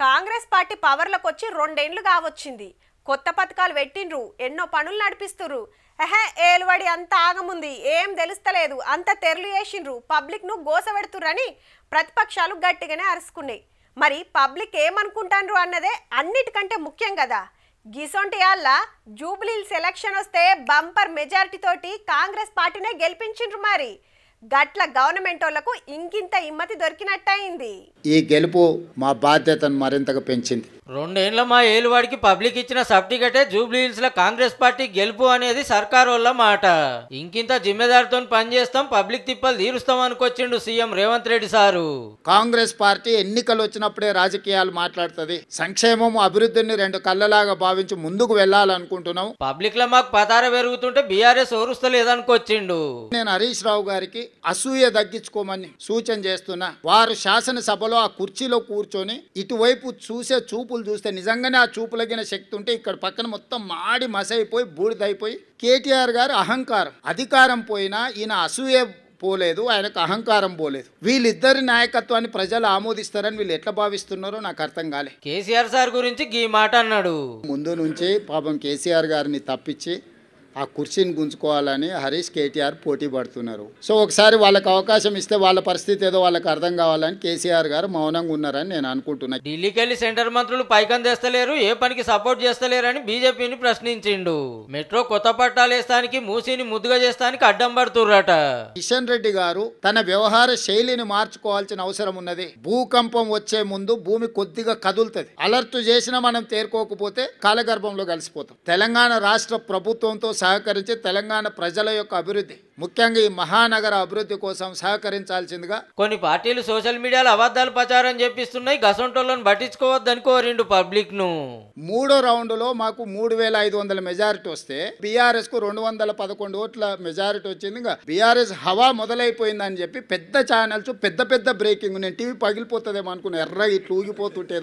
Congress party పవర్లకు వచ్చి 2 ఏళ్లు కావచ్చింది. కొత్త పథకాలు పెట్టిండ్రు, ఎన్నో పనులు నడిపిస్తురు. ఏలువడి అంత ఆగముంది, ఏం తెలుస్తలేదు, అంత తెరలు చేసిండ్రు, పబ్లిక్ ను గోసపెడుతురని ప్రతిపక్షాలు గట్టిగానే అరుచుకున్నాయి. మరి పబ్లిక్ ఏమనుకుంటాండ్రు అన్నదే అన్నిటికంటే ముఖ్యం కదా. గిసొంటి యాళ్ళ జూబ్లీహిల్స్ ఎలక్షన్ వస్తే బంపర్ మెజారిటీ తోటి కాంగ్రెస్ పార్టీనే గెలిపించిండ్రు. మరి గట్ల గవర్నమెంట్ వాళ్ళకు ఇంకింత ఇమ్మతి దొరికినట్టయింది. ఈ గెలుపు మా బాధ్యతను మరింతగా పెంచింది. 2 ఏళ్ల మా ఏలువాడికి పబ్లిక్ ఇచ్చిన సర్టిఫికెటే జూబ్లీహిల్స్ లో కాంగ్రెస్ పార్టీ గెలుపు అనేది సర్కార్ వాళ్ళ మాట. ఇంకింత జిమ్మెదారితో పనిచేస్తాం, పబ్లిక్ తిప్పలు తీరుస్తాం అనుకొచ్చిండు CM Revanth Reddy sir. Congress party ఎన్నికలు వచ్చినప్పుడే రాజకీయాలు మాట్లాడుతుంది. సంక్షేమం అభివృద్ధిని 2 కళ్ళలాగా భావించి ముందుకు వెళ్ళాలనుకుంటున్నాం. పబ్లిక్ లో మాకు పతార పెరుగుతుంటే బీఆర్ఎస్ ఓరుస్తలేదనుకొచ్చిండు. నేను హరీష్ రావు గారికి అసూయ తగ్గించుకోమని సూచన చేస్తున్నా. వారు శాసనసభలో ఆ కుర్చీలో కూర్చొని ఇటువైపు చూసే చూపులు చూస్తే నిజంగానే ఆ చూపులగిన శక్తి ఉంటే ఇక్కడ పక్కన మొత్తం మాడి మసైపోయి బూడిదైపోయి కేటీఆర్ గారు అహంకారం, అధికారం పోయినా ఈయన అసూయ పోలేదు, ఆయనకు అహంకారం పోలేదు. వీళ్ళిద్దరి నాయకత్వాన్ని ప్రజలు ఆమోదిస్తారని వీళ్ళు ఎట్లా భావిస్తున్నారో నాకు అర్థం కాలే. కేసీఆర్ సార్ గురించి ఈ మాట అన్నాడు. ముందు నుంచి పాపం కేసీఆర్ గారిని తప్పించి ఆ కుర్చీని గుంజుకోవాలని హరీష్ కేటీఆర్ పోటీ పడుతున్నారు. సో ఒకసారి వాళ్ళకి అవకాశం ఇస్తే వాళ్ళ పరిస్థితి ఏదో వాళ్ళకి అర్థం కావాలని కేసీఆర్ గారు మౌనంగా ఉన్నారని నేను అనుకుంటున్నాను. ఢిల్లీకి వెళ్ళి సెంటర్ మంత్రులు పైకం తెస్తలేరు, ఏ పనికి సపోర్ట్ చేస్తలేరని బీజేపీని ప్రశ్నించిండు. మెట్రో కొత్త పట్టాలు వేస్తానికి, మూసీని ముద్దుగా చేస్తానికి అడ్డం పడుతుర్రట. కిషన్ రెడ్డి గారు తన వ్యవహార శైలిని మార్చుకోవాల్సిన అవసరం ఉన్నది. భూకంపం వచ్చే ముందు భూమి కొద్దిగా కదులుతుంది. అలర్ట్ చేసినా మనం తేరుకోకపోతే కాలగర్భంలో కలిసిపోతాం. తెలంగాణ రాష్ట్ర ప్రభుత్వంతో సహకరించి తెలంగాణ ప్రజల యొక్క అభివృద్ధి, ముఖ్యంగా ఈ మహానగర అభివృద్ధి కోసం సహకరించాల్సిందిగా కొన్ని పార్టీలు సోషల్ మీడియాలో అబద్ధాలు ప్రచారం చేపిస్తున్నాయి. గసంటోళ్ళని పట్టించుకోవద్దని కోరిండు పబ్లిక్ ను. 3వ రౌండ్లో మాకు 3500 మెజారిటీ వస్తే బీఆర్ఎస్ కు 211 ఓట్ల మెజారిటీ వచ్చింది. ఇంకా బీఆర్ఎస్ హవా మొదలైపోయిందని చెప్పి పెద్ద ఛానల్స్ పెద్ద బ్రేకింగ్, నేను టీవీ పగిలిపోతుందేమో అనుకున్నా, ఎర్రగా ఇట్లా ఊగిపోతుంటే